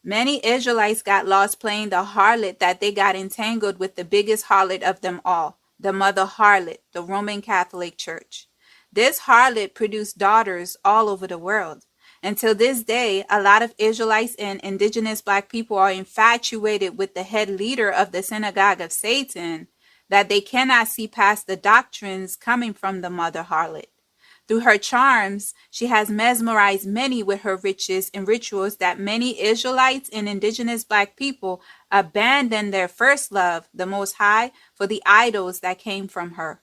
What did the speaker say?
Many Israelites got lost playing the harlot that they got entangled with the biggest harlot of them all, the mother harlot, the Roman Catholic Church. This harlot produced daughters all over the world. Until this day, a lot of Israelites and indigenous black people are infatuated with the head leader of the synagogue of Satan, that they cannot see past the doctrines coming from the mother harlot. Through her charms, she has mesmerized many with her riches and rituals that many Israelites and indigenous black people abandoned their first love, the Most High, for the idols that came from her.